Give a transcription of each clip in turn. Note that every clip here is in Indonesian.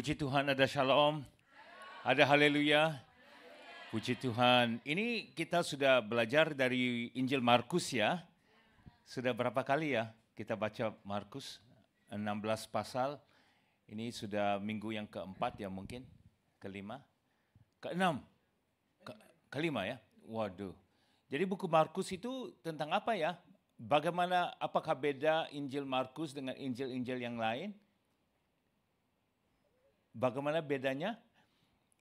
Puji Tuhan, ada shalom, ada haleluya. Puji Tuhan. Ini kita sudah belajar dari Injil Markus ya. Sudah berapa kali ya kita baca Markus? 16 pasal. Ini sudah minggu yang keempat ya mungkin. Kelima? Keenam? Kelima ya? Waduh. Jadi buku Markus itu tentang apa ya? Bagaimana, apakah beda Injil Markus dengan Injil-Injil yang lain? Bagaimana bedanya?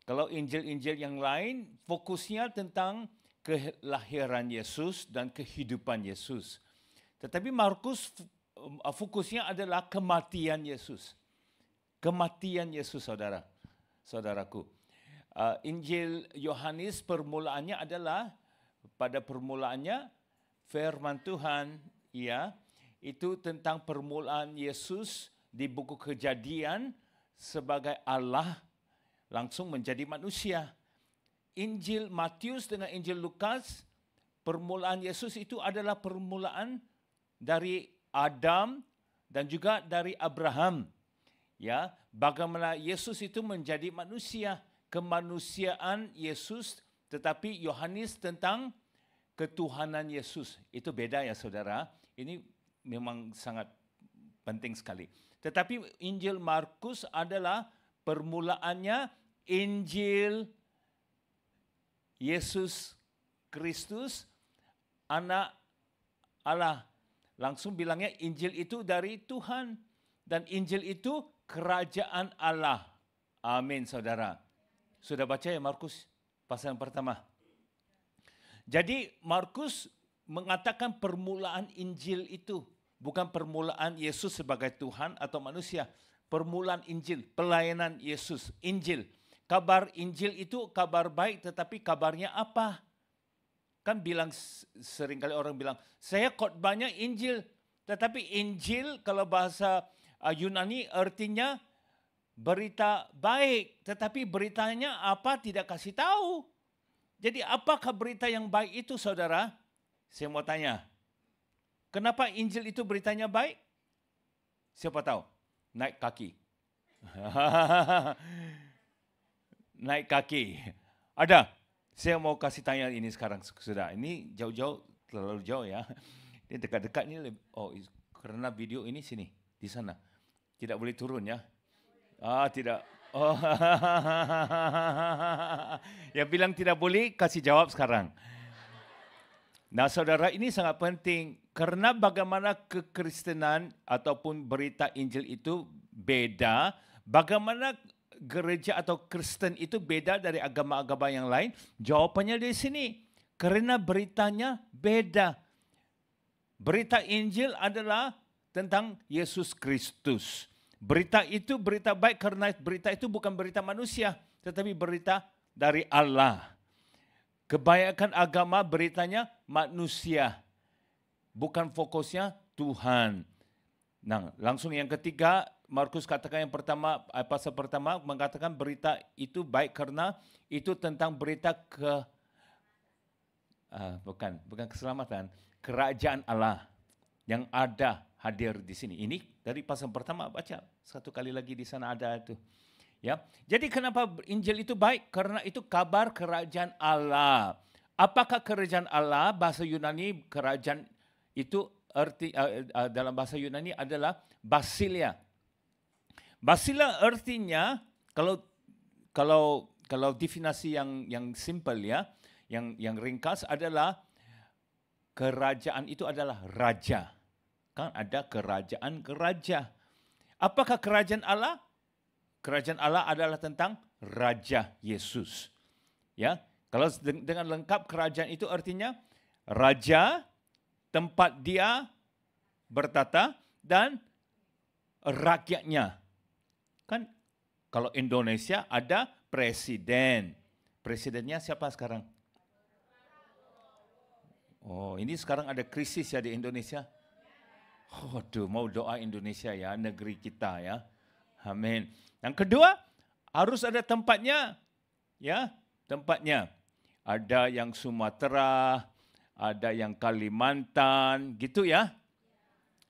Kalau Injil-Injil yang lain fokusnya tentang kelahiran Yesus dan kehidupan Yesus. Tetapi Markus fokusnya adalah kematian Yesus. Kematian Yesus, saudaraku. Injil Yohanes permulaannya adalah, pada permulaannya firman Tuhan, ya, itu tentang permulaan Yesus di buku Kejadian sebagai Allah langsung menjadi manusia. Injil Matius dengan Injil Lukas, permulaan Yesus itu adalah permulaan dari Adam dan juga dari Abraham. Ya, bagaimana Yesus itu menjadi manusia, kemanusiaan Yesus, tetapi Yohanes tentang ketuhanan Yesus. Itu beda ya saudara. Ini memang sangat penting sekali. Tetapi Injil Markus adalah permulaannya Injil Yesus Kristus, anak Allah. Langsung bilangnya Injil itu dari Tuhan. Dan Injil itu kerajaan Allah. Amin saudara. Sudah baca ya Markus pasal yang pertama. Jadi Markus mengatakan permulaan Injil itu. Bukan permulaan Yesus sebagai Tuhan atau manusia. Permulaan Injil, pelayanan Yesus, Injil. Kabar Injil itu kabar baik, tetapi kabarnya apa? Kan seringkali orang bilang, saya khotbahnya Injil. Tetapi Injil kalau bahasa Yunani artinya berita baik. Tetapi beritanya apa tidak kasih tahu. Jadi apakah berita yang baik itu saudara? Saya mau tanya. Kenapa Injil itu beritanya baik? Siapa tahu? Naik kaki. Naik kaki. Ada. Saya mau kasih tanya ini sekarang sudah. Ini jauh-jauh, terlalu jauh ya. Ini dekat-dekat ini. Oh, karena video ini sini, di sana. Tidak boleh turun ya. Tidak. Oh. Yang bilang tidak boleh, kasih jawab sekarang. Nah saudara, ini sangat penting karena bagaimana kekristenan ataupun berita Injil itu beda, bagaimana gereja atau Kristen itu beda dari agama-agama yang lain, jawabannya di sini, karena beritanya beda. Berita Injil adalah tentang Yesus Kristus. Berita itu berita baik karena berita itu bukan berita manusia, tetapi berita dari Allah. Kebanyakan agama beritanya manusia, bukan fokusnya Tuhan. Nah, langsung yang ketiga, Markus katakan yang pertama, pasal pertama mengatakan berita itu baik karena itu tentang berita bukan keselamatan, kerajaan Allah yang ada hadir di sini. Ini dari pasal pertama baca, satu kali lagi di sana ada itu. Ya, jadi kenapa Injil itu baik? Karena itu kabar kerajaan Allah. Apakah kerajaan Allah? Bahasa Yunani kerajaan itu dalam bahasa Yunani adalah basilia. Basilia artinya kalau definisi yang simple ya, yang ringkas adalah kerajaan itu adalah raja. Kan ada kerajaan raja. Apakah kerajaan Allah? Kerajaan Allah adalah tentang Raja Yesus. Ya, kalau dengan lengkap kerajaan itu artinya raja, tempat dia bertata dan rakyatnya. Kan kalau Indonesia ada presiden. Presidennya siapa sekarang? Oh, ini sekarang ada krisis ya di Indonesia. Waduh, mau doa Indonesia ya, negeri kita ya. Amin. Yang kedua, harus ada tempatnya. Ya, tempatnya. Ada yang Sumatera, ada yang Kalimantan, gitu ya.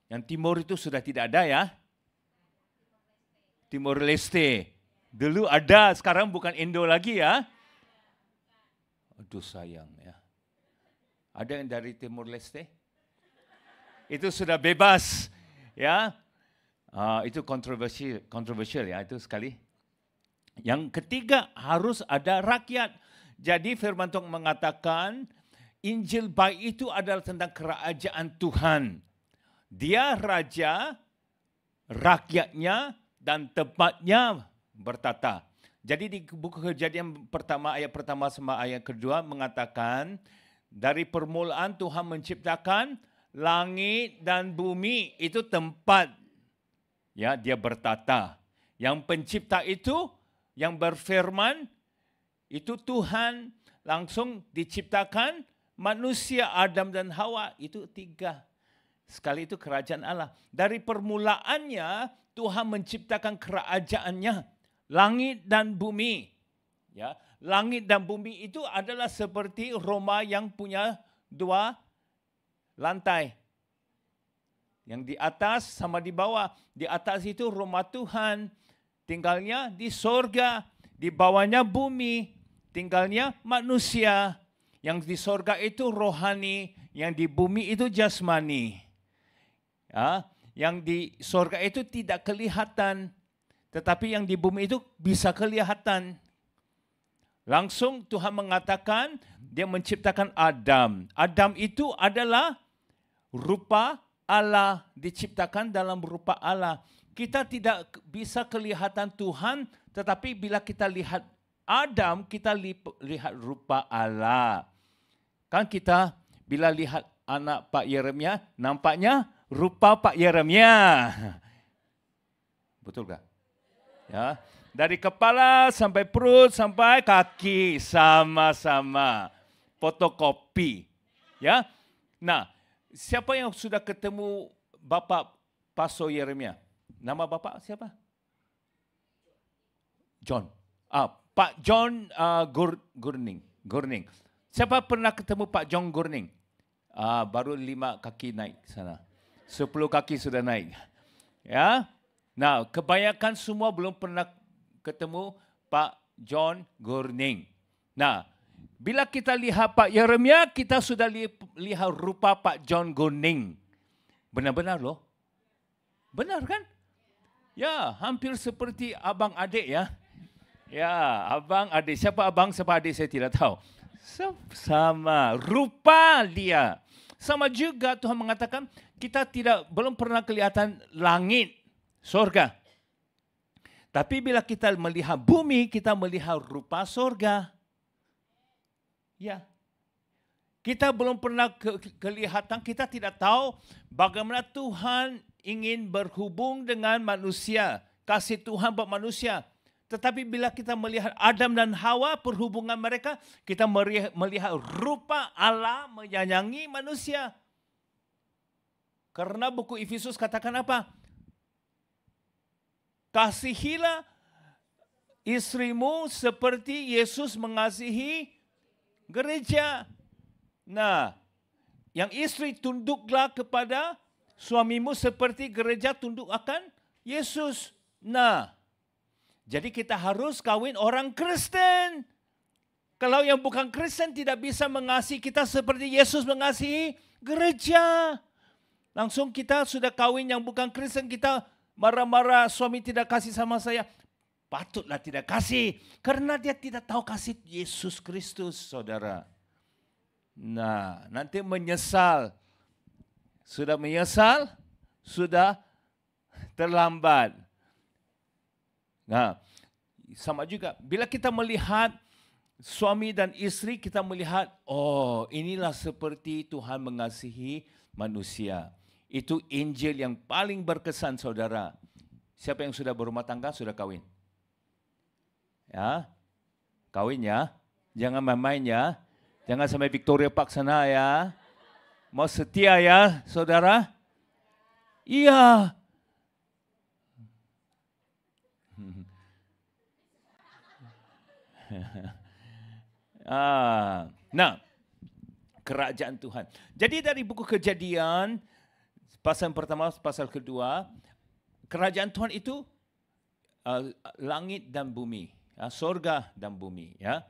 Yang timur itu sudah tidak ada ya. Timor Leste. Dulu ada, sekarang bukan Indo lagi ya. Aduh sayang ya. Ada yang dari Timur Leste? Itu sudah bebas ya. Itu kontroversial ya itu sekali. Yang ketiga harus ada rakyat. Jadi firman Tuhan mengatakan Injil baik itu adalah tentang kerajaan Tuhan. Dia raja, rakyatnya dan tempatnya bertata. Jadi di buku Kejadian pertama ayat pertama sama ayat kedua mengatakan dari permulaan Tuhan menciptakan langit dan bumi, itu tempat ya dia bertata. Yang pencipta itu yang berfirman itu Tuhan, langsung diciptakan manusia Adam dan Hawa, itu tiga. Sekali itu kerajaan Allah. Dari permulaannya Tuhan menciptakan kerajaannya, langit dan bumi. Ya, langit dan bumi itu adalah seperti rumah yang punya dua lantai. Yang di atas sama di bawah. Di atas itu rumah Tuhan, tinggalnya di sorga. Di bawahnya bumi, tinggalnya manusia. Yang di sorga itu rohani, yang di bumi itu jasmani. Ya, yang di sorga itu tidak kelihatan, tetapi yang di bumi itu bisa kelihatan. Langsung Tuhan mengatakan dia menciptakan Adam. Adam itu adalah rupa Allah, diciptakan dalam rupa Allah. Kita tidak bisa kelihatan Tuhan, tetapi bila kita lihat Adam, kita lihat rupa Allah. Kan kita bila lihat anak Pak Yeremia, nampaknya rupa Pak Yeremia. Betul tak? Ya, dari kepala sampai perut sampai kaki sama-sama fotokopi. Ya. Nah, siapa yang sudah ketemu Bapak Pastor Yeremia? Nama Bapak siapa? John. Pak John Gurning. Siapa pernah ketemu Pak John Gurning? Baru 5 kaki naik sana. 10 kaki sudah naik. Ya. Nah, kebanyakan semua belum pernah ketemu Pak John Gurning. Nah, bila kita lihat Pak Yeremia, kita sudah lihat rupa Pak John Gurning. Benar-benar loh. Benar kan? Ya, hampir seperti abang adik ya. Ya, abang adik. Siapa abang, siapa adik saya tidak tahu. Sama, rupa dia. Sama juga Tuhan mengatakan kita belum pernah kelihatan langit, sorga. Tapi bila kita melihat bumi, kita melihat rupa sorga. Ya. Kita belum pernah kelihatan, kita tidak tahu bagaimana Tuhan ingin berhubung dengan manusia. Kasih Tuhan buat manusia. Tetapi bila kita melihat Adam dan Hawa, perhubungan mereka, kita melihat rupa Allah menyayangi manusia. Karena buku Efesus katakan apa? Kasihilah istrimu seperti Yesus mengasihi gereja. Nah, yang istri tunduklah kepada suamimu seperti gereja tunduk akan Yesus. Nah, jadi kita harus kawin orang Kristen. Kalau yang bukan Kristen tidak bisa mengasihi kita seperti Yesus mengasihi gereja. Langsung kita sudah kawin yang bukan Kristen, kita marah-marah suami tidak kasih sama saya. Patutlah tidak kasih. Karena dia tidak tahu kasih Yesus Kristus, saudara. Nah, nanti menyesal. Sudah menyesal, sudah terlambat. Nah, sama juga. Bila kita melihat suami dan istri, kita melihat, oh inilah seperti Tuhan mengasihi manusia. Itu Injil yang paling berkesan, saudara. Siapa yang sudah berumah tangga, sudah kawin? Ya, kawin ya. Jangan main-main ya. Jangan sampai Victoria Park sana ya. Mau setia ya, saudara? Iya. Nah, kerajaan Tuhan. Jadi dari buku Kejadian, pasal pertama, pasal kedua, kerajaan Tuhan itu langit dan bumi, sorga dan bumi, ya,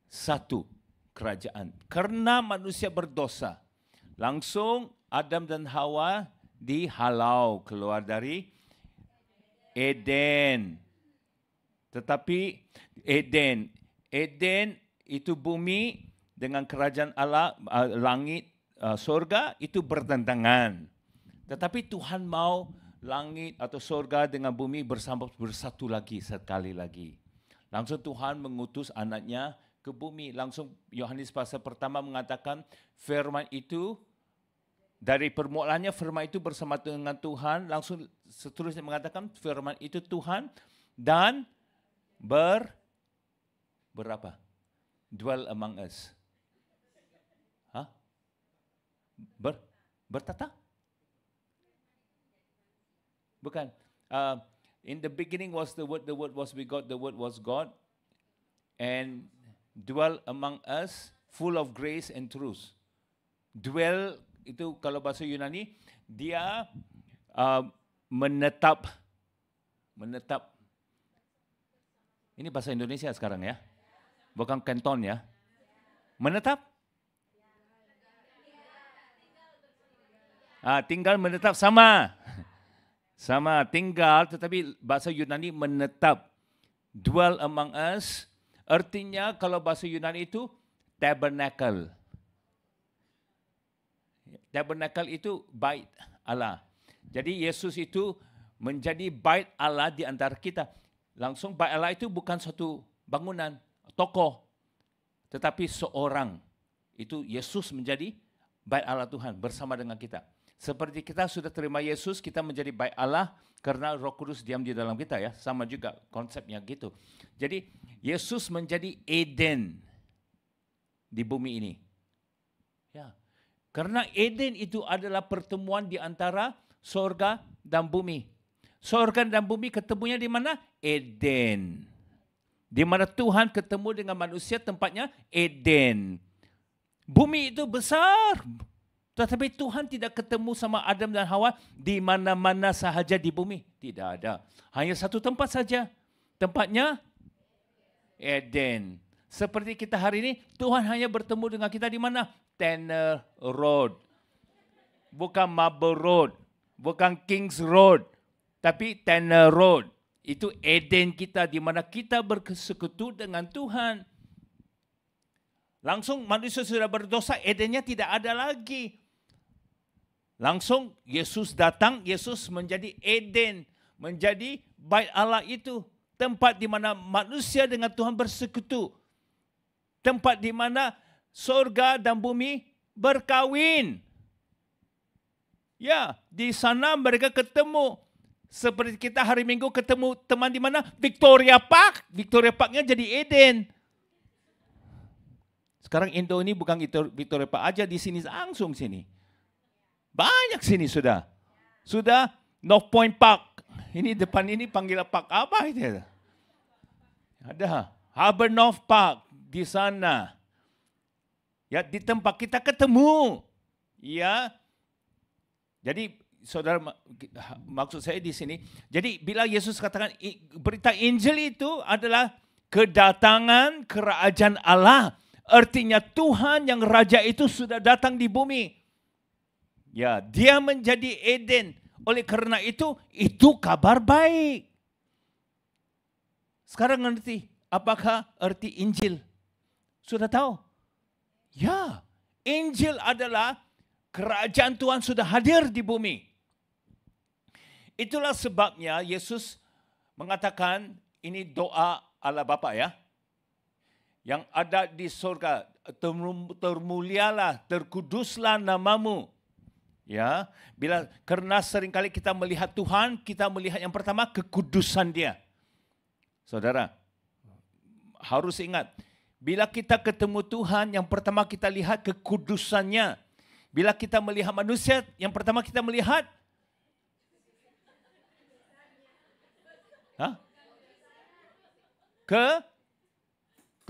satu kerajaan. Karena manusia berdosa, langsung Adam dan Hawa dihalau keluar dari Eden. Tetapi Eden itu bumi dengan kerajaan Allah, langit, sorga itu bertentangan. Tetapi Tuhan mau langit atau sorga dengan bumi bersatu lagi sekali lagi. Langsung Tuhan mengutus anaknya ke bumi. Langsung Yohanes pasal pertama mengatakan firman itu, dari permulaannya firman itu bersama dengan Tuhan. Langsung seterusnya mengatakan firman itu Tuhan dan berapa? Dwell among us. Bertata? Bukan. In the beginning was the word was with God, the word was God, and dwell among us, full of grace and truth. Dwell itu kalau bahasa Yunani, dia menetap. Ini bahasa Indonesia sekarang ya, bukan Canton ya. Menetap? Tinggal menetap sama. Sama, tinggal, tetapi bahasa Yunani menetap. Dwell among us, artinya kalau bahasa Yunani itu tabernacle. Tabernacle itu bait Allah. Jadi Yesus itu menjadi bait Allah di antara kita. Langsung bait Allah itu bukan suatu bangunan, tokoh, tetapi seorang. Itu Yesus menjadi bait Allah Tuhan bersama dengan kita. Seperti kita sudah terima Yesus, kita menjadi bait Allah karena Roh Kudus diam di dalam kita ya. Sama juga konsepnya gitu. Jadi Yesus menjadi Eden di bumi ini. Ya. Karena Eden itu adalah pertemuan di antara sorga dan bumi. Sorga dan bumi ketemunya di mana? Eden. Di mana Tuhan ketemu dengan manusia, tempatnya Eden. Bumi itu besar. Tetapi Tuhan tidak ketemu sama Adam dan Hawa di mana-mana sahaja di bumi. Tidak ada. Hanya satu tempat saja. Tempatnya Eden. Seperti kita hari ini, Tuhan hanya bertemu dengan kita di mana? Tanner Road. Bukan Marble Road. Bukan Kings Road. Tapi Tanner Road. Itu Eden kita di mana kita bersekutu dengan Tuhan. Langsung manusia sudah berdosa, Edennya tidak ada lagi. Langsung Yesus datang, Yesus menjadi Eden, menjadi bait Allah itu. Tempat di mana manusia dengan Tuhan bersekutu. Tempat di mana sorga dan bumi berkawin. Ya, di sana mereka ketemu. Seperti kita hari Minggu ketemu teman di mana? Victoria Park. Victoria Parknya jadi Eden. Sekarang Indo ini bukan Victoria Park aja, di sini langsung sini. Banyak sini sudah. Sudah North Point Park. Ini depan ini panggil park apa itu? Ada Harbour North Park di sana. Ya, di tempat kita ketemu. Ya. Jadi saudara, maksud saya di sini, jadi bila Yesus katakan berita Injil itu adalah kedatangan kerajaan Allah. Artinya Tuhan yang raja itu sudah datang di bumi. Ya, dia menjadi Eden. Oleh karena itu kabar baik. Sekarang ngerti apakah arti Injil? Sudah tahu? Ya, Injil adalah kerajaan Tuhan sudah hadir di bumi. Itulah sebabnya Yesus mengatakan ini doa Allah Bapa ya. Yang ada di surga, termulialah, terkuduslah namamu. Ya, karena seringkali kita melihat Tuhan, kita melihat yang pertama kekudusan Dia. Saudara, harus ingat, bila kita ketemu Tuhan, yang pertama kita lihat kekudusannya. Bila kita melihat manusia, yang pertama kita melihat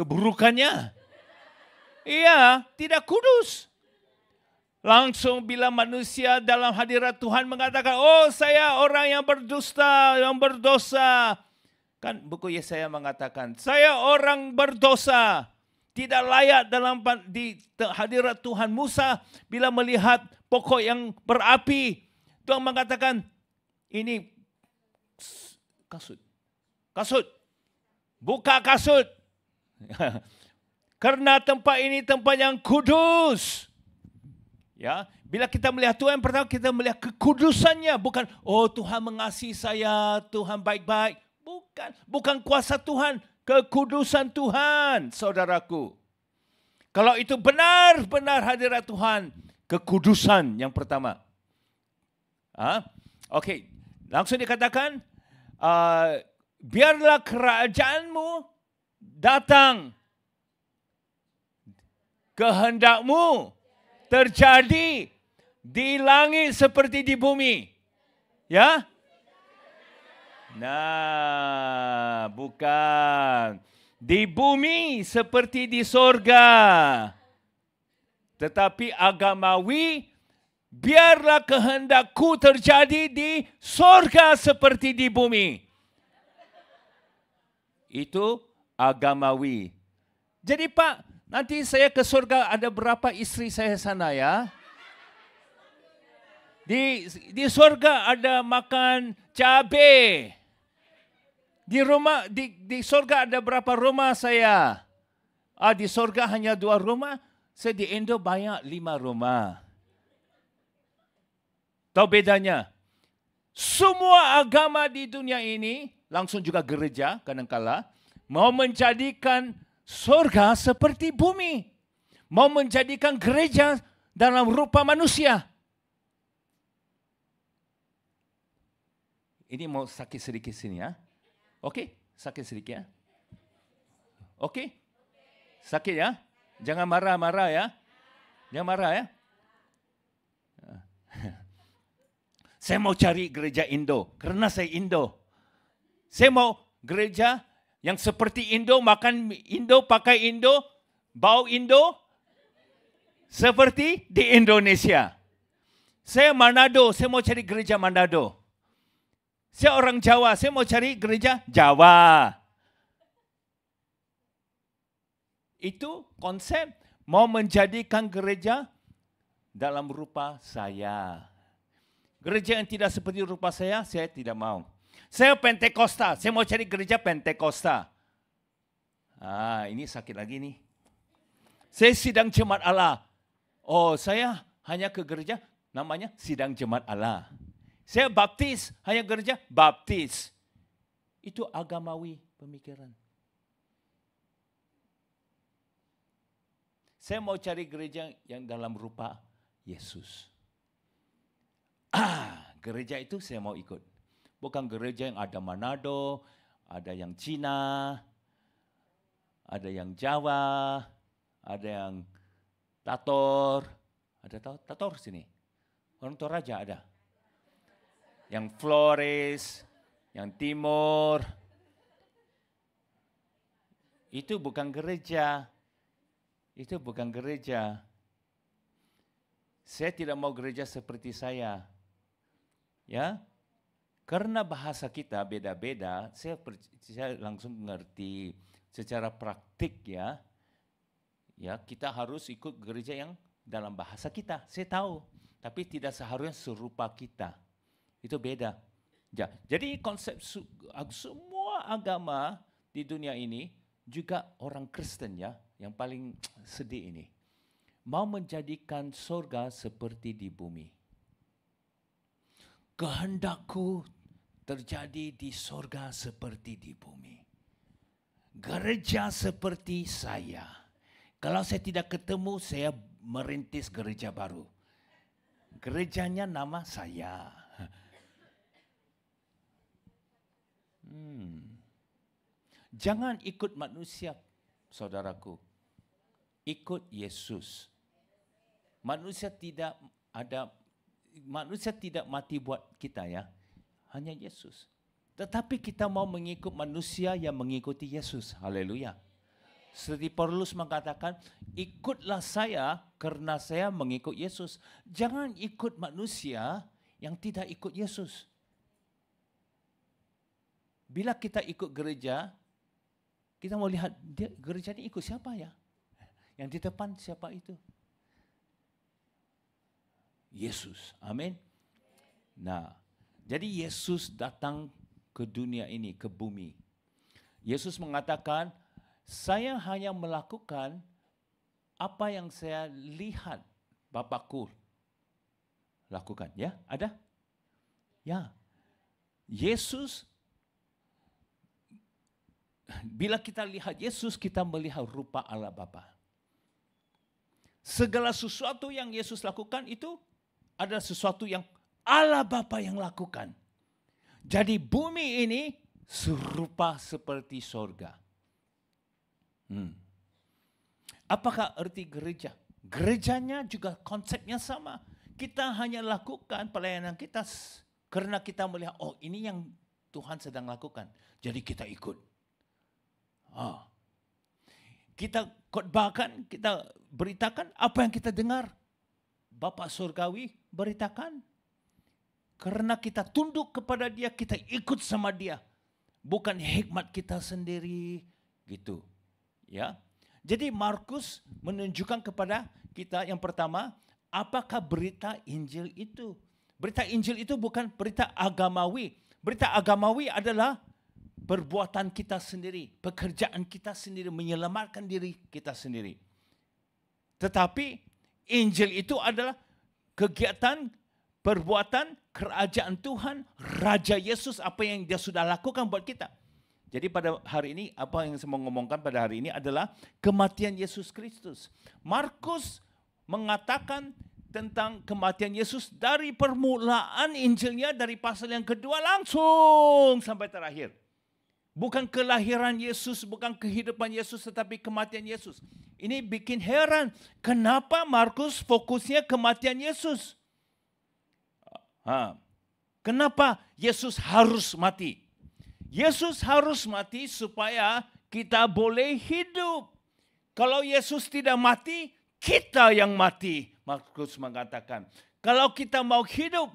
keburukannya. Iya, tidak kudus. Langsung bila manusia dalam hadirat Tuhan mengatakan, oh saya orang yang berdusta, yang berdosa. Kan buku Yesaya mengatakan, saya orang berdosa, tidak layak di hadirat Tuhan. Musa bila melihat pokok yang berapi, Tuhan mengatakan, ini kasut. Kasut. Buka kasut. Karena tempat ini tempat yang kudus. Ya, bila kita melihat Tuhan, pertama kita melihat kekudusannya. Bukan, oh Tuhan mengasihi saya, Tuhan baik-baik. Bukan kuasa Tuhan, kekudusan Tuhan, saudaraku. Kalau itu benar-benar hadirat Tuhan, kekudusan yang pertama. Okey, langsung dikatakan, biarlah kerajaanmu datang, kehendakmu terjadi di langit seperti di bumi. Ya? Nah, bukan. Di bumi seperti di sorga. Tetapi agamawi, biarlah kehendakku terjadi di sorga seperti di bumi. Itu agamawi. Jadi Pak, nanti saya ke sorga ada berapa istri saya sana ya? Di sorga ada makan cabai. Di sorga ada berapa rumah saya? Di sorga hanya 2 rumah. Saya di Indo banyak 5 rumah. Tahu bedanya? Semua agama di dunia ini, langsung juga gereja kadang-kala, mau menjadikan sorga seperti bumi. Mau menjadikan gereja dalam rupa manusia. Ini mau sakit sedikit sini ya. Okey, sakit sedikit ya. Okey? Sakit ya? Jangan marah-marah ya. Jangan marah ya. Saya mau cari gereja Indo, kerana saya Indo. Saya mau gereja yang seperti Indo, makan Indo, pakai Indo, bau Indo, seperti di Indonesia. Saya Manado, saya mau cari gereja Manado. Saya orang Jawa, saya mau cari gereja Jawa. Itu konsep mau menjadikan gereja dalam rupa saya. Gereja yang tidak seperti rupa saya tidak mau. Saya Pentakosta, saya mau cari gereja Pentakosta. Ini sakit lagi nih. Saya sidang jemaat Allah. Oh, saya hanya ke gereja namanya sidang jemaat Allah. Saya baptis, hanya gereja baptis. Itu agamawi pemikiran. Saya mau cari gereja yang dalam rupa Yesus. Gereja itu saya mau ikut. Bukan gereja yang ada Manado, ada yang Cina, ada yang Jawa, ada yang Tator. Ada Tator sini? Orang Toraja ada. Yang Flores, yang Timur. Itu bukan gereja. Itu bukan gereja. Saya tidak mau gereja seperti saya. Ya. Karena bahasa kita beda-beda, saya langsung mengerti secara praktik ya. Ya, kita harus ikut gereja yang dalam bahasa kita. Saya tahu, tapi tidak seharusnya serupa kita. Itu beda. Ya, jadi konsep semua agama di dunia ini, juga orang Kristen ya, yang paling sedih ini, mau menjadikan surga seperti di bumi. Kehendakku terjadi di surga seperti di bumi. Gereja seperti saya. Kalau saya tidak ketemu, saya merintis gereja baru. Gerejanya nama saya. Jangan ikut manusia, saudaraku. Ikut Yesus. Manusia tidak mati buat kita ya. Hanya Yesus. Tetapi kita mau mengikut manusia yang mengikuti Yesus. Haleluya. Seperti Paulus mengatakan, ikutlah saya karena saya mengikut Yesus. Jangan ikut manusia yang tidak ikut Yesus. bila kita ikut gereja, kita mau lihat gereja ini ikut siapa ya? Yang di depan siapa itu? Yesus. Amin. Nah, jadi Yesus datang ke dunia ini, ke bumi. Yesus mengatakan, saya hanya melakukan apa yang saya lihat Bapakku lakukan. Ya, ada? Ya. Yesus, bila kita lihat Yesus, kita melihat rupa Allah Bapa. Segala sesuatu yang Yesus lakukan itu adalah sesuatu yang Allah Bapa yang lakukan. Jadi bumi ini serupa seperti sorga. Apakah arti gereja? Gerejanya juga konsepnya sama. Kita hanya lakukan pelayanan kita karena kita melihat, oh ini yang Tuhan sedang lakukan. Jadi kita ikut. Kita khotbahkan, kita beritakan apa yang kita dengar. Bapa Surgawi beritakan. Karena kita tunduk kepada Dia, kita ikut sama Dia. Bukan hikmat kita sendiri, gitu. Ya. Jadi Markus menunjukkan kepada kita yang pertama, apakah berita Injil itu? Berita Injil itu bukan berita agamawi. Berita agamawi adalah perbuatan kita sendiri, pekerjaan kita sendiri, menyelamatkan diri kita sendiri. Tetapi Injil itu adalah kegiatan, perbuatan kerajaan Tuhan, Raja Yesus, apa yang Dia sudah lakukan buat kita. Jadi pada hari ini, apa yang saya mau ngomongkan pada hari ini adalah kematian Yesus Kristus. Markus mengatakan tentang kematian Yesus dari permulaan Injilnya, dari pasal yang kedua langsung sampai terakhir. Bukan kelahiran Yesus, bukan kehidupan Yesus, tetapi kematian Yesus. Ini bikin heran. Kenapa Markus fokusnya kematian Yesus? Kenapa Yesus harus mati? Yesus harus mati supaya kita boleh hidup. Kalau Yesus tidak mati, kita yang mati. Markus mengatakan, kalau kita mau hidup,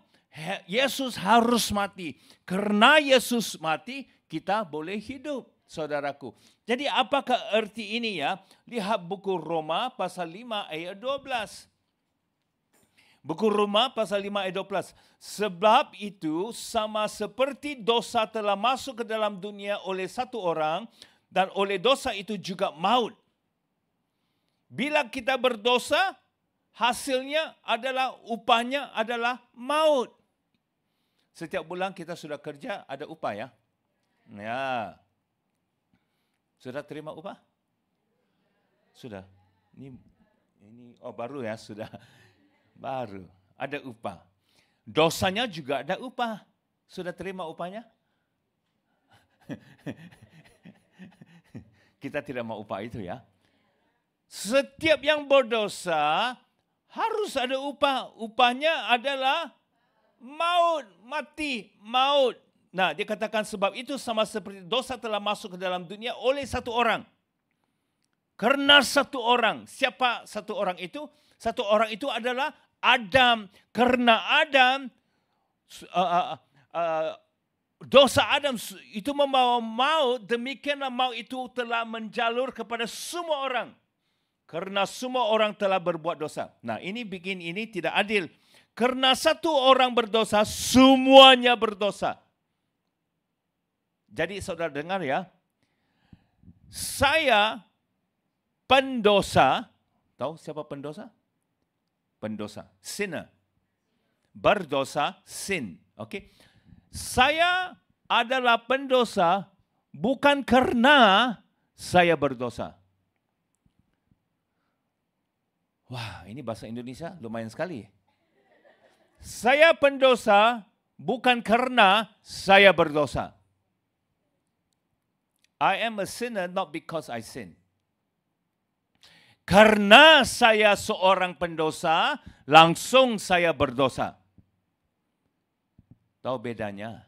Yesus harus mati. Karena Yesus mati, kita boleh hidup, saudaraku. Jadi apakah arti ini ya? Lihat buku Roma pasal 5 ayat 12. Buku Roma pasal 5 ayat 12. Sebab itu sama seperti dosa telah masuk ke dalam dunia oleh satu orang, dan oleh dosa itu juga maut. Bila kita berdosa, hasilnya adalah, upahnya adalah maut. Setiap bulan kita sudah kerja, ada upah ya. Ya. Sudah terima upah? Sudah. Ini baru ya, sudah. Baru ada upah. Dosanya juga ada upah. Sudah terima upahnya? Kita tidak mau upah itu ya. Setiap yang berdosa harus ada upah. Upahnya adalah maut, mati, maut. Nah, dia katakan sebab itu sama seperti dosa telah masuk ke dalam dunia oleh satu orang. Karena satu orang. Siapa satu orang itu? Satu orang itu adalah Adam. Karena Adam, dosa Adam itu membawa maut, demikianlah maut itu telah menjalur kepada semua orang. Karena semua orang telah berbuat dosa. Nah, ini bikin ini tidak adil. Karena satu orang berdosa, semuanya berdosa. Jadi saudara dengar ya, saya pendosa. Tahu siapa pendosa? Pendosa, sinner. Berdosa, sin. Oke. Saya adalah pendosa bukan karena saya berdosa. Wah, ini bahasa Indonesia lumayan sekali. Saya pendosa bukan karena saya berdosa. I am a sinner not because I sin. Karena saya seorang pendosa, langsung saya berdosa. Tahu bedanya?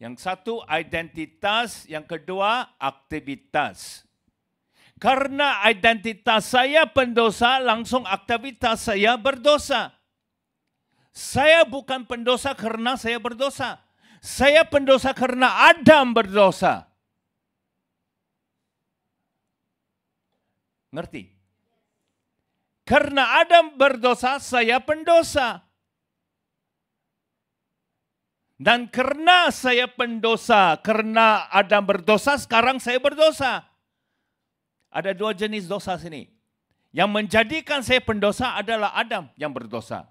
Yang satu identitas, yang kedua aktivitas. Karena identitas saya pendosa, langsung aktivitas saya berdosa. Saya bukan pendosa karena saya berdosa. Saya pendosa karena Adam berdosa. Ngerti? Karena Adam berdosa, saya pendosa. Dan karena saya pendosa, karena Adam berdosa, sekarang saya berdosa. Ada dua jenis dosa sini. Yang menjadikan saya pendosa adalah Adam yang berdosa.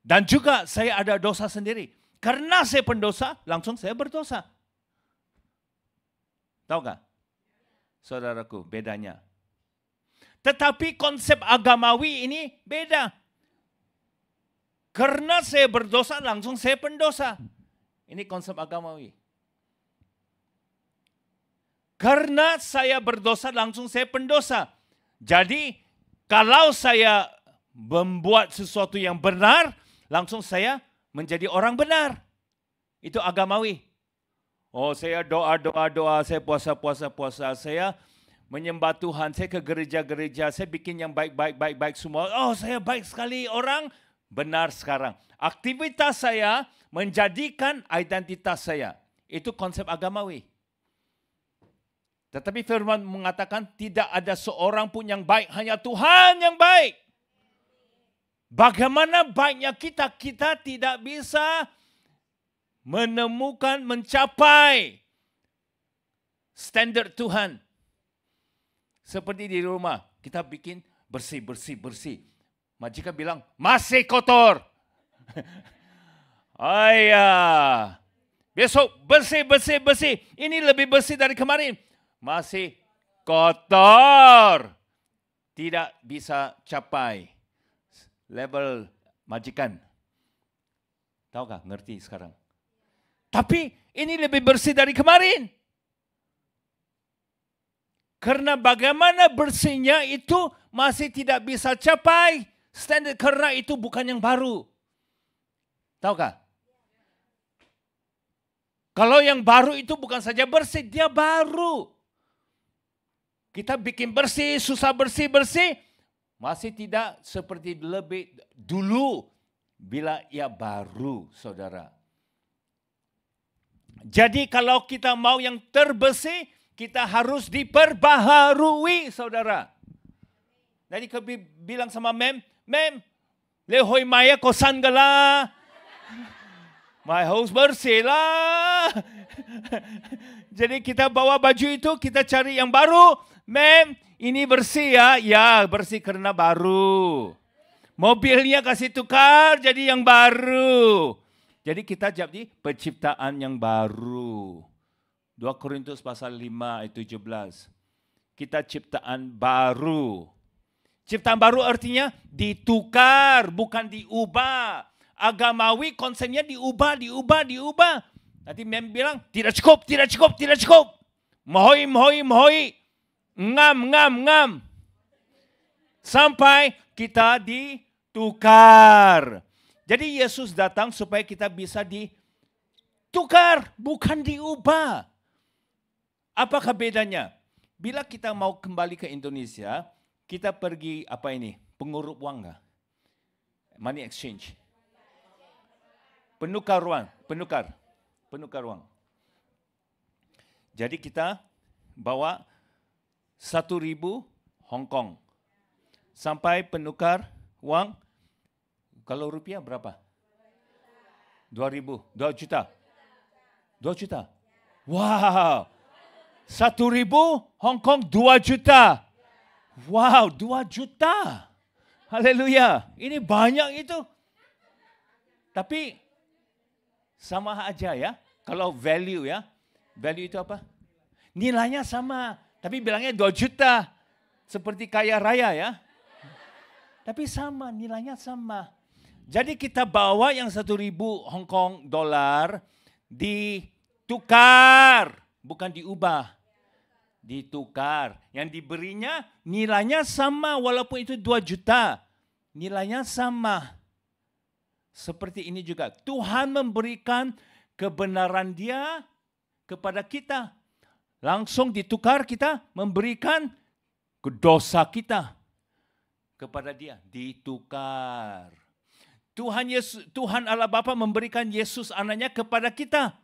Dan juga saya ada dosa sendiri. Karena saya pendosa, langsung saya berdosa. Tahu gak? Saudaraku, bedanya. Tetapi konsep agamawi ini beda. Karena saya berdosa, langsung saya pendosa. Ini konsep agamawi. Karena saya berdosa, langsung saya pendosa. Jadi, kalau saya membuat sesuatu yang benar, langsung saya menjadi orang benar. Itu agamawi. Oh, saya doa, saya puasa, saya menyembah Tuhan, saya ke gereja-gereja, saya bikin yang baik semua. Oh, saya baik sekali orang, benar sekarang. Aktivitas saya menjadikan identitas saya. Itu konsep agamawi. Tetapi firman mengatakan tidak ada seorang pun yang baik, hanya Tuhan yang baik. Bagaimana baiknya kita tidak bisa menemukan, mencapai standar Tuhan. Seperti di rumah, kita bikin bersih. Majikan bilang, masih kotor. Ayah, besok bersih. Ini lebih bersih dari kemarin. Masih kotor. Tidak bisa capai level majikan. Tahu gak? Ngerti sekarang. Tapi ini lebih bersih dari kemarin. Karena bagaimana bersihnya itu masih tidak bisa capai standar, karena itu bukan yang baru. Tahu gak? Kalau yang baru itu bukan saja bersih, dia baru. Kita bikin bersih, susah bersih, masih tidak seperti lebih dulu bila ia baru, saudara. Jadi kalau kita mau yang terbersih, kita harus diperbaharui, saudara. Jadi bilang sama Mem, lehoi maya kosan gala. My house bersih lah. Jadi kita bawa baju itu, kita cari yang baru. Mem, ini bersih ya? Ya, bersih karena baru. Mobilnya kasih tukar jadi yang baru. Jadi kita jadi penciptaan yang baru. 2 Korintus pasal 5 ayat 17. Kita ciptaan baru. Ciptaan baru artinya ditukar, bukan diubah. Agamawi konsepnya diubah. Nanti Mem bilang, tidak cukup. Mohoi. Ngam. Sampai kita ditukar. Jadi Yesus datang supaya kita bisa ditukar, bukan diubah. Apakah bedanya? Bila kita mau kembali ke Indonesia, kita pergi pengurup uang nggak? Money exchange. Penukar uang. Jadi kita bawa 1.000 Hong Kong. Sampai penukar uang, kalau rupiah berapa? 2.000, 2 juta. 2 juta. Wow. 1.000 Hong Kong 2 juta. Wow, 2 juta. Haleluya. Ini banyak itu. Tapi sama aja ya. Kalau value ya. Value itu apa? Nilainya sama. Tapi bilangnya 2 juta. Seperti kaya raya ya. Tapi sama, nilainya sama. Jadi kita bawa yang 1.000 Hong Kong dolar ditukar. Bukan diubah. Ditukar. Yang diberinya nilainya sama walaupun itu 2 juta. Nilainya sama. Seperti ini juga. Tuhan memberikan kebenaran Dia kepada kita. Langsung ditukar, kita memberikan dosa kita kepada Dia. Ditukar. Tuhan Allah Bapa memberikan Yesus anaknya kepada kita.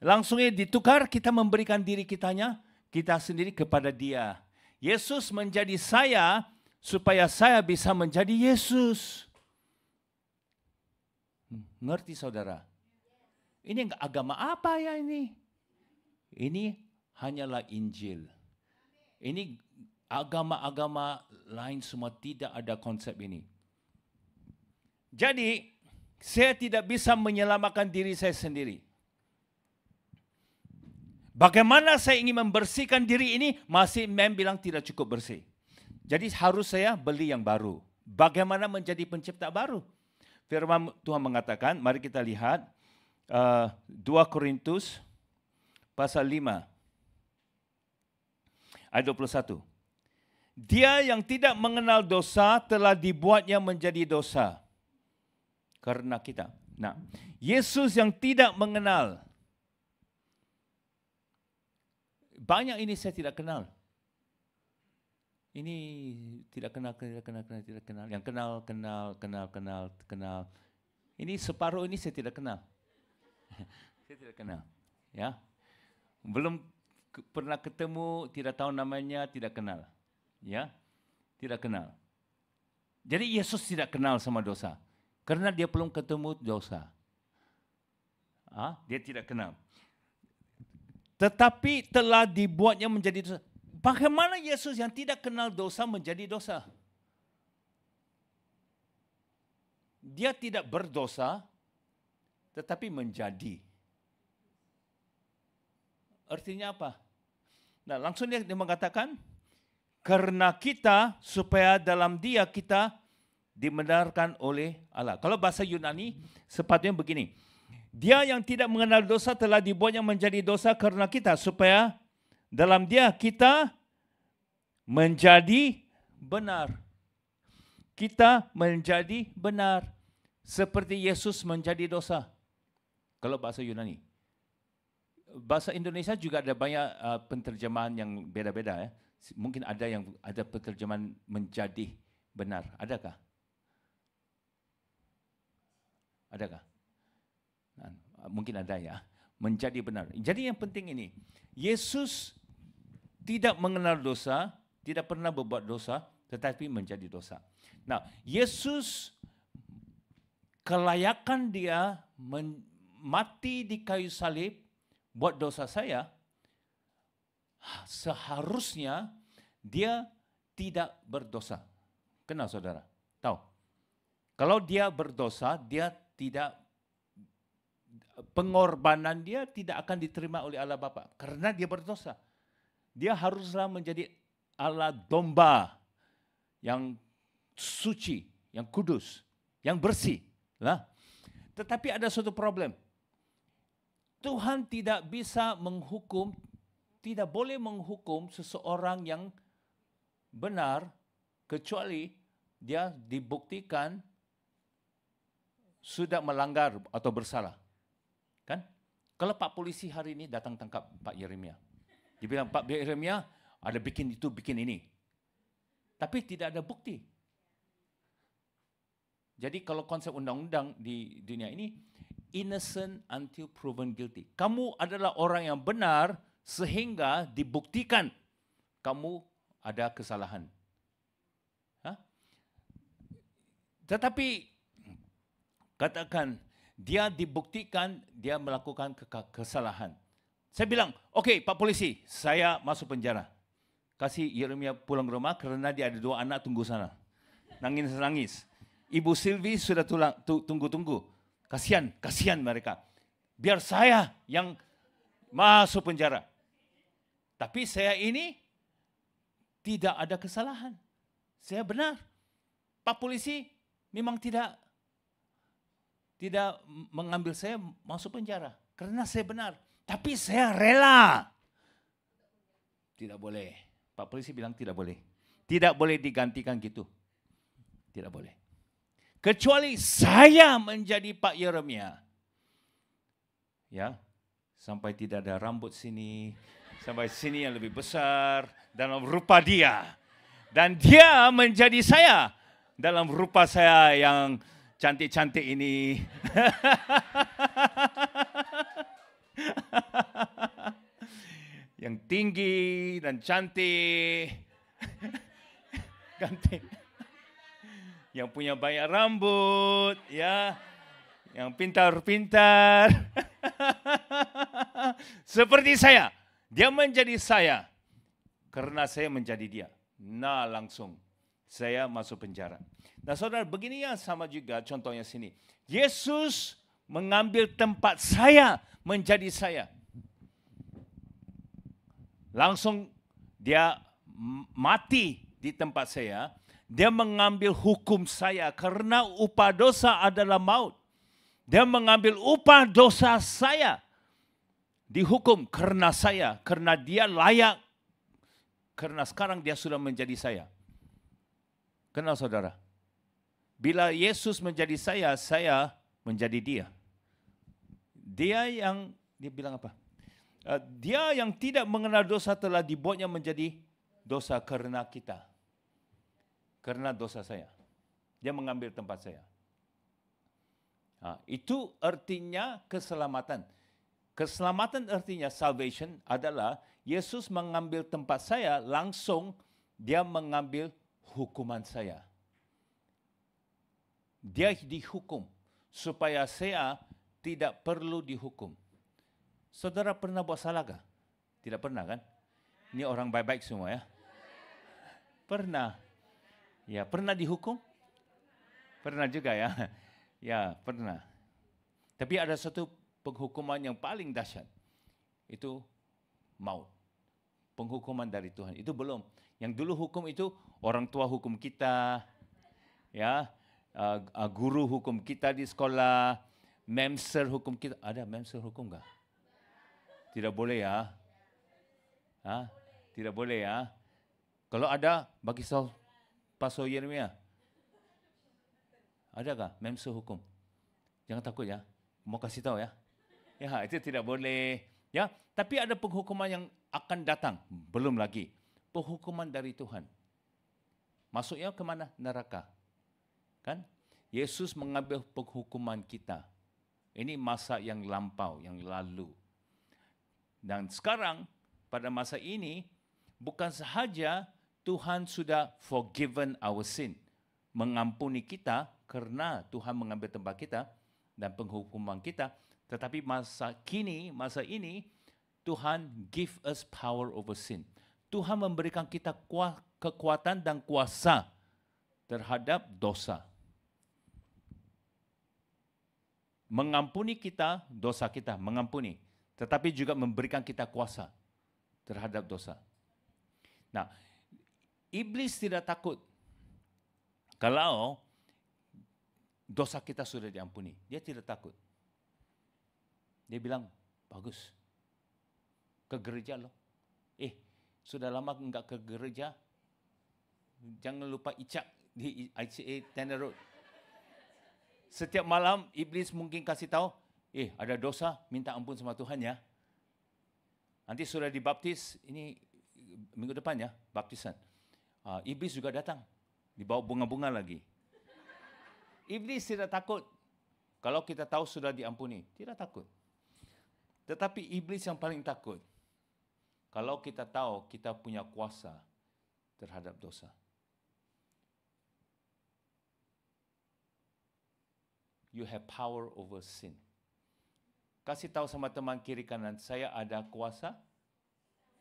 Langsungnya ditukar, kita memberikan diri kita sendiri kepada Dia. Yesus menjadi saya supaya saya bisa menjadi Yesus. Ngerti saudara? Ini agama apa ya ini? Ini hanyalah Injil. Ini agama-agama lain semua tidak ada konsep ini. Jadi, saya tidak bisa menyelamatkan diri saya sendiri. Bagaimana saya ingin membersihkan diri ini, masih bilang tidak cukup bersih. Jadi harus saya beli yang baru. Bagaimana menjadi pencipta baru? Firman Tuhan mengatakan, mari kita lihat 2 Korintus pasal 5 ayat 21. Dia yang tidak mengenal dosa telah dibuatnya menjadi dosa karena kita. Nah, Yesus yang tidak mengenal, banyak ini saya tidak kenal. Ini tidak kenal. Yang kenal. Ini separuh ini saya tidak kenal. Saya tidak kenal. Ya, belum pernah ketemu, tidak tahu namanya, tidak kenal. Ya, tidak kenal. Jadi Yesus tidak kenal sama dosa. Karena dia belum ketemu dosa. Dia tidak kenal. Tetapi telah dibuatnya menjadi dosa. Bagaimana Yesus yang tidak kenal dosa menjadi dosa? Dia tidak berdosa, tetapi menjadi. Artinya apa? Nah, langsung dia mengatakan, karena kita, supaya dalam Dia kita dibenarkan oleh Allah. Kalau bahasa Yunani, sepatutnya begini. Dia yang tidak mengenal dosa telah dibuatnya menjadi dosa karena kita, supaya dalam Dia kita menjadi benar. Kita menjadi benar. Seperti Yesus menjadi dosa. Kalau bahasa Yunani. Bahasa Indonesia juga ada banyak penterjemahan yang beda-beda. Mungkin ada penterjemahan menjadi benar. Adakah? Adakah? Mungkin ada ya. Menjadi benar. Jadi yang penting ini, Yesus tidak mengenal dosa, tidak pernah berbuat dosa, tetapi menjadi dosa. Nah, Yesus kelayakan Dia mati di kayu salib buat dosa saya, seharusnya Dia tidak berdosa. Kenal saudara? Tahu? Kalau Dia berdosa, Dia tidak, pengorbanan Dia tidak akan diterima oleh Allah Bapa karena Dia berdosa. Dia haruslah menjadi Allah domba yang suci, yang kudus, yang bersih. Tetapi ada suatu problem. Tuhan tidak bisa menghukum, tidak boleh menghukum seseorang yang benar kecuali dia dibuktikan sudah melanggar atau bersalah. Kan? Kalau Pak Polisi hari ini datang tangkap Pak Yeremia. Dia bilang, Pak Yeremia ada bikin itu, bikin ini. Tapi tidak ada bukti. Jadi kalau konsep undang-undang di dunia ini, innocent until proven guilty. Kamu adalah orang yang benar sehingga dibuktikan kamu ada kesalahan. Tetapi katakan dia dibuktikan dia melakukan kesalahan. Saya bilang, oke, Pak Polisi, saya masuk penjara. Kasih Yeremia pulang ke rumah karena dia ada 2 anak tunggu sana. Nangis-nangis. Ibu Silvi sudah tunggu-tunggu. Kasihan mereka. Biar saya yang masuk penjara. Tapi saya ini tidak ada kesalahan. Saya benar. Pak Polisi memang tidak mengambil saya masuk penjara. Karena saya benar. Tapi saya rela. Tidak boleh. Pak Polisi bilang tidak boleh. Tidak boleh digantikan gitu. Tidak boleh. Kecuali saya menjadi Pak Yeremia. Ya, sampai tidak ada rambut sini, sampai sini yang lebih besar dalam rupa dia. Dan dia menjadi saya dalam rupa saya yang cantik-cantik ini. Yang tinggi dan cantik. Cantik. Yang punya banyak rambut, ya. Yang pintar-pintar. Seperti saya. Dia menjadi saya. Karena saya menjadi dia. Nah, langsung saya masuk penjara. Nah, saudara, begini yang sama juga contohnya sini. Yesus mengambil tempat saya menjadi saya. Langsung dia mati di tempat saya. Dia mengambil hukum saya karena upah dosa adalah maut. Dia mengambil upah dosa saya. Dihukum karena saya, karena dia layak. Karena sekarang dia sudah menjadi saya. Kenal saudara? Bila Yesus menjadi saya menjadi dia. Dia bilang apa? Dia yang tidak mengenal dosa telah dibuatnya menjadi dosa karena kita. Karena dosa saya. Dia mengambil tempat saya. Itu artinya keselamatan. Keselamatan artinya salvation adalah Yesus mengambil tempat saya, langsung dia mengambil hukuman saya. Dia dihukum supaya saya tidak perlu dihukum. Saudara pernah buat salah kah? Tidak pernah kan? Ini orang baik-baik semua ya. Pernah. Ya, pernah dihukum? Pernah juga ya. Ya, pernah. Tapi ada satu penghukuman yang paling dahsyat. Itu maut. Penghukuman dari Tuhan. Itu belum. Yang dulu hukum itu orang tua hukum kita, ya, guru hukum kita di sekolah, memser hukum kita. Ada memser hukum enggak? Tidak boleh ya. Tidak boleh ya. Kalau ada, bagi Pastor Yeremia. Adakah memser hukum? Jangan takut ya. Mau kasih tahu ya. Ya, itu tidak boleh. Ya, tapi ada penghukuman yang akan datang. Belum lagi. Penghukuman dari Tuhan. Masuknya ke mana? Neraka. Kan? Yesus mengambil penghukuman kita. Ini masa yang lampau, yang lalu. Dan sekarang, pada masa ini, bukan sahaja Tuhan sudah forgiven our sin. Mengampuni kita karena Tuhan mengambil tempat kita dan penghukuman kita. Tetapi masa ini, Tuhan give us power over sin. Tuhan memberikan kita kekuatan dan kuasa terhadap dosa. Mengampuni kita, dosa kita, mengampuni. Tetapi juga memberikan kita kuasa terhadap dosa. Nah, iblis tidak takut kalau dosa kita sudah diampuni. Dia tidak takut. Dia bilang, bagus. Ke gereja loh. Sudah lama enggak ke gereja. Jangan lupa icak di ICA Tanner Road. Setiap malam iblis mungkin kasih tahu, ada dosa, minta ampun sama Tuhan ya. Nanti sudah dibaptis, ini minggu depan ya, baptisan. Iblis juga datang, dibawa bunga-bunga lagi. Iblis tidak takut. Kalau kita tahu sudah diampuni, tidak takut. Tetapi iblis yang paling takut, kalau kita tahu kita punya kuasa terhadap dosa. You have power over sin. Kasih tahu sama teman kiri kanan, saya ada kuasa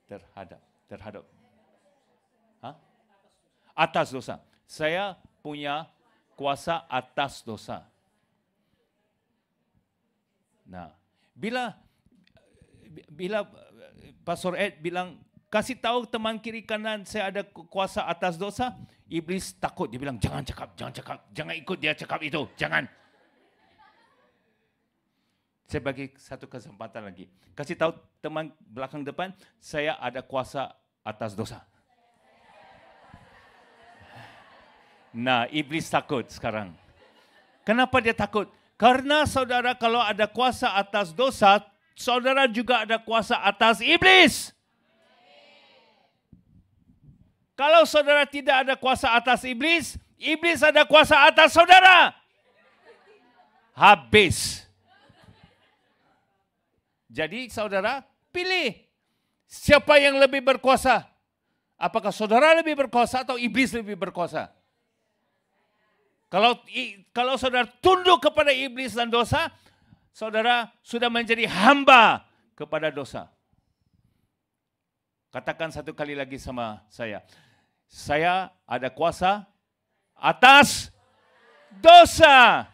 terhadap atas dosa. Saya punya kuasa atas dosa. Nah, bila Pastor Ed bilang, kasih tahu teman kiri kanan saya ada kuasa atas dosa, iblis takut. Dia bilang, jangan cakap, jangan ikut dia cakap itu, jangan. Saya bagi satu kesempatan lagi. Kasih tahu teman belakang depan, saya ada kuasa atas dosa. Nah, iblis takut sekarang. Kenapa dia takut? Karena saudara kalau ada kuasa atas dosa, saudara juga ada kuasa atas iblis. Kalau saudara tidak ada kuasa atas iblis, iblis ada kuasa atas saudara. habis. Jadi saudara pilih siapa yang lebih berkuasa. Apakah saudara lebih berkuasa atau iblis lebih berkuasa? Kalau saudara tunduk kepada iblis dan dosa, saudara sudah menjadi hamba kepada dosa. Katakan satu kali lagi sama saya. Saya ada kuasa atas dosa.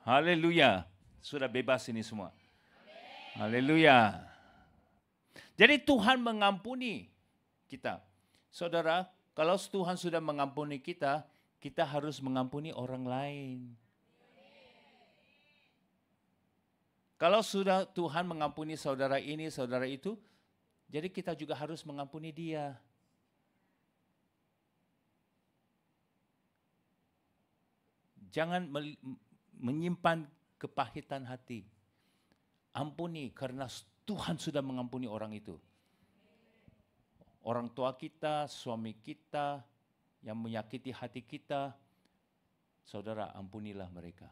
Haleluya. Sudah bebas ini semua. Haleluya. Jadi Tuhan mengampuni kita. Saudara, kalau Tuhan sudah mengampuni kita, kita harus mengampuni orang lain. Kalau sudah Tuhan mengampuni saudara ini, saudara itu, jadi kita juga harus mengampuni dia. Jangan menyimpan kepahitan hati. Ampuni karena Tuhan sudah mengampuni orang itu. Orang tua kita, suami kita yang menyakiti hati kita, saudara ampunilah mereka.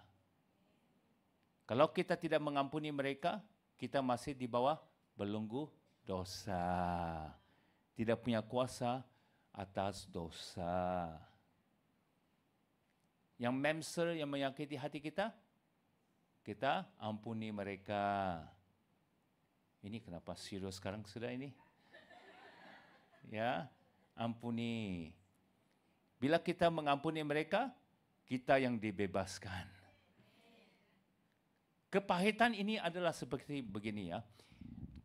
Kalau kita tidak mengampuni mereka, kita masih di bawah belenggu dosa. Tidak punya kuasa atas dosa. Yang memser, yang menyakiti hati kita, kita ampuni mereka. Ini kenapa serius sekarang sudah ini? Ya, ampuni. Bila kita mengampuni mereka, kita yang dibebaskan. Kepahitan ini adalah seperti begini ya.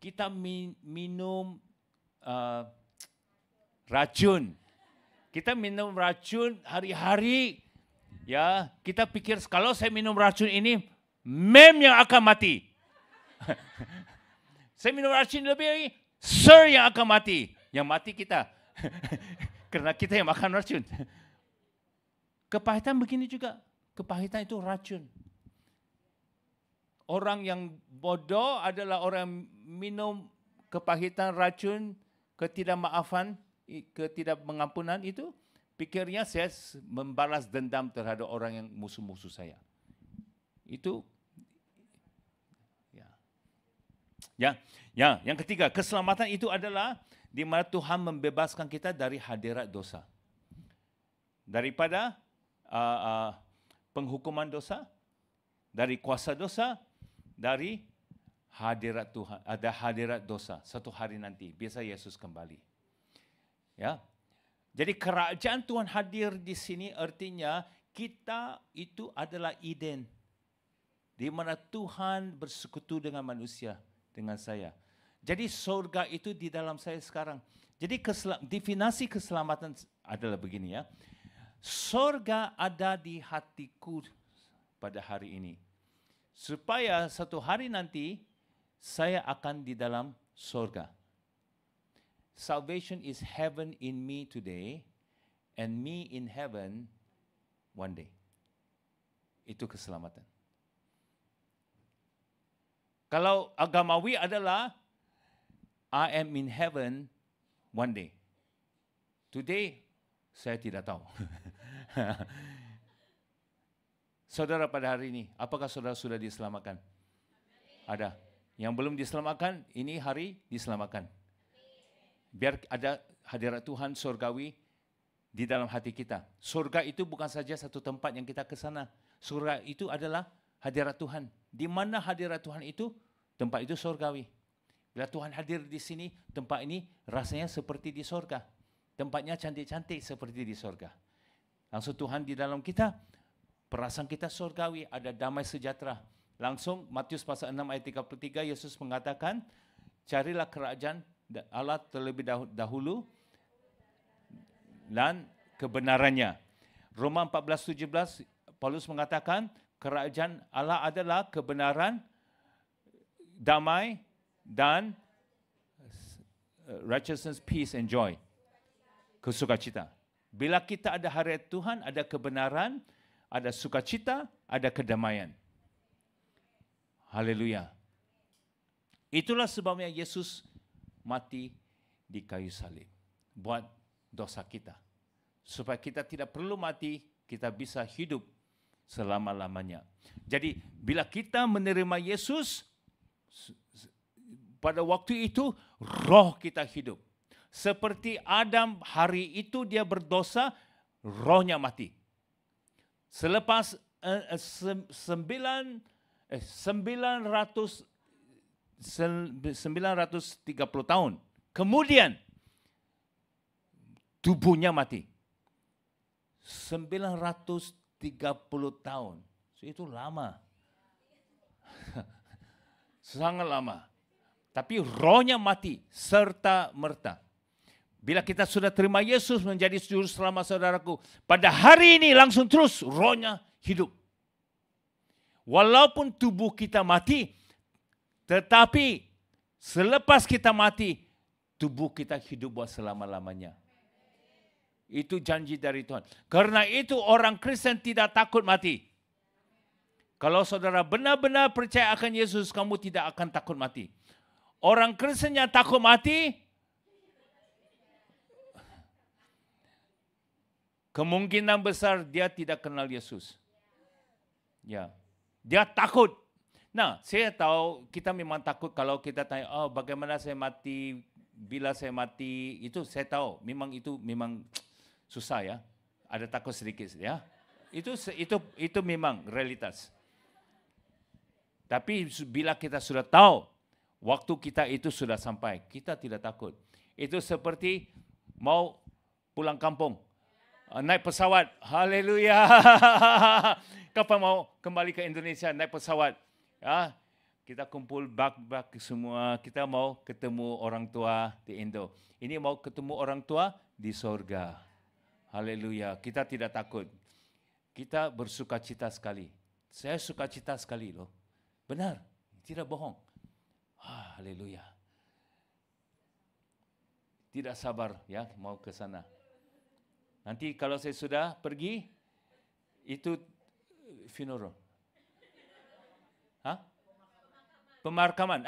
Kita minum racun. Kita minum racun hari-hari. Ya, kita pikir kalau saya minum racun ini, yang akan mati. Saya minum racun lebih lagi, yang akan mati. Yang mati kita. Karena kita yang makan racun. Kepahitan begini juga. Kepahitan itu racun. Orang yang bodoh adalah orang yang minum kepahitan, racun, ketidakmaafan, ketidakmengampunan itu. Pikirnya saya membalas dendam terhadap orang yang musuh-musuh saya. Itu yang ketiga, keselamatan itu adalah di mana Tuhan membebaskan kita dari hadirat dosa. Daripada penghukuman dosa, dari kuasa dosa, dari hadirat Tuhan. Ada hadirat dosa satu hari nanti, biasa Yesus kembali. Ya. Jadi kerajaan Tuhan hadir di sini artinya kita itu adalah Eden. Di mana Tuhan bersekutu dengan manusia, dengan saya. Jadi surga itu di dalam saya sekarang. Jadi definisi keselamatan adalah begini ya. Surga ada di hatiku pada hari ini. Supaya satu hari nanti saya akan di dalam surga. Salvation is heaven in me today and me in heaven one day. Itu keselamatan. Kalau agamawi adalah I am in heaven one day. Today saya tidak tahu. Saudara pada hari ini, apakah saudara sudah diselamatkan? Ada. Yang belum diselamatkan, ini hari diselamatkan. Biar ada hadirat Tuhan surgawi di dalam hati kita. Surga itu bukan saja satu tempat yang kita ke sana. Surga itu adalah hadirat Tuhan. Di mana hadirat Tuhan itu, tempat itu surgawi. Bila Tuhan hadir di sini, tempat ini rasanya seperti di surga. Tempatnya cantik-cantik seperti di surga. Langsung Tuhan di dalam kita, perasaan kita surgawi, ada damai sejahtera. Langsung Matius pasal 6 ayat 33, Yesus mengatakan, carilah kerajaan Allah terlebih dahulu dan kebenarannya. Roma 14:17 Paulus mengatakan kerajaan Allah adalah kebenaran, damai dan righteousness, peace and joy. Kesukacita. Bila kita ada hadirat Tuhan, ada kebenaran, ada sukacita, ada kedamaian. Haleluya. Itulah sebabnya Yesus mati di kayu salib buat dosa kita. Supaya kita tidak perlu mati, kita bisa hidup selama-lamanya. Jadi bila kita menerima Yesus, pada waktu itu roh kita hidup. Seperti Adam hari itu dia berdosa, rohnya mati. Selepas 930 tahun, kemudian tubuhnya mati. 930 tahun, itu lama. Sangat lama. Tapi rohnya mati serta merta. Bila kita sudah terima Yesus menjadi juru selamat saudaraku, pada hari ini langsung terus rohnya hidup. Walaupun tubuh kita mati, tetapi selepas kita mati, tubuh kita hidup buat selama-lamanya. Itu janji dari Tuhan. Karena itu orang Kristen tidak takut mati. Kalau saudara benar-benar percaya akan Yesus, kamu tidak akan takut mati. Orang Kristen yang takut mati, kemungkinan besar dia tidak kenal Yesus. Ya, dia takut. Nah, saya tahu kita memang takut kalau kita tanya, oh bagaimana saya mati, bila saya mati, itu saya tahu. Itu memang susah ya. Ada takut sedikit ya. Itu memang realitas. Tapi bila kita sudah tahu waktu kita itu sudah sampai, kita tidak takut. Itu seperti mau pulang kampung, naik pesawat, haleluya. Kapan mau kembali ke Indonesia naik pesawat? Ya, kita kumpul bak-bak semua, kita mau ketemu orang tua di Indo. Ini mau ketemu orang tua di sorga. Haleluya, kita tidak takut. Kita bersukacita sekali. Saya sukacita sekali loh. Benar, tidak bohong. Haleluya. Tidak sabar ya mau ke sana. Nanti kalau saya sudah pergi, itu funeral. Pemakaman.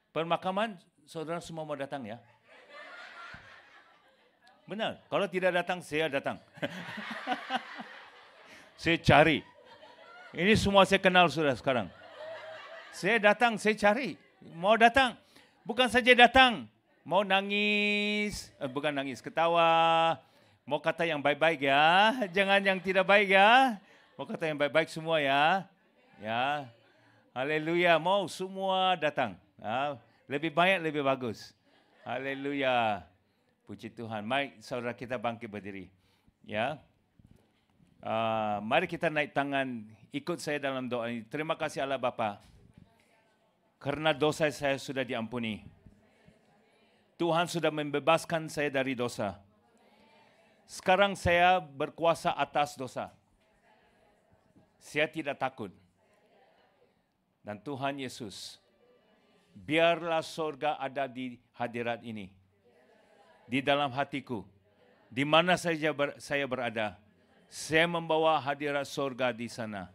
Pemakaman, saudara semua mau datang ya? Benar, kalau tidak datang, saya datang. Saya cari. Ini semua saya kenal sudah sekarang. Saya datang, saya cari. Mau datang. Bukan saja datang. Mau nangis, bukan nangis, ketawa. Mau kata yang baik-baik ya. Jangan yang tidak baik ya. Mau kata yang baik-baik semua ya. Ya. Haleluya, mau semua datang. Lebih banyak, lebih bagus. Haleluya. Puji Tuhan. Mari saudara kita bangkit berdiri. Ya. Mari kita naik tangan, ikut saya dalam doa ini. Terima kasih Allah Bapa, karena dosa saya sudah diampuni. Tuhan sudah membebaskan saya dari dosa. Sekarang saya berkuasa atas dosa. Saya tidak takut. Dan Tuhan Yesus, biarlah sorga ada di hadirat ini. Di dalam hatiku. Di mana saja saya berada. Saya membawa hadirat sorga di sana.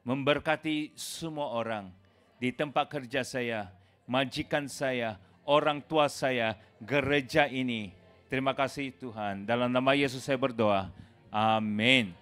Memberkati semua orang. Di tempat kerja saya, majikan saya, orang tua saya, gereja ini. Terima kasih Tuhan. Dalam nama Yesus saya berdoa. Amin.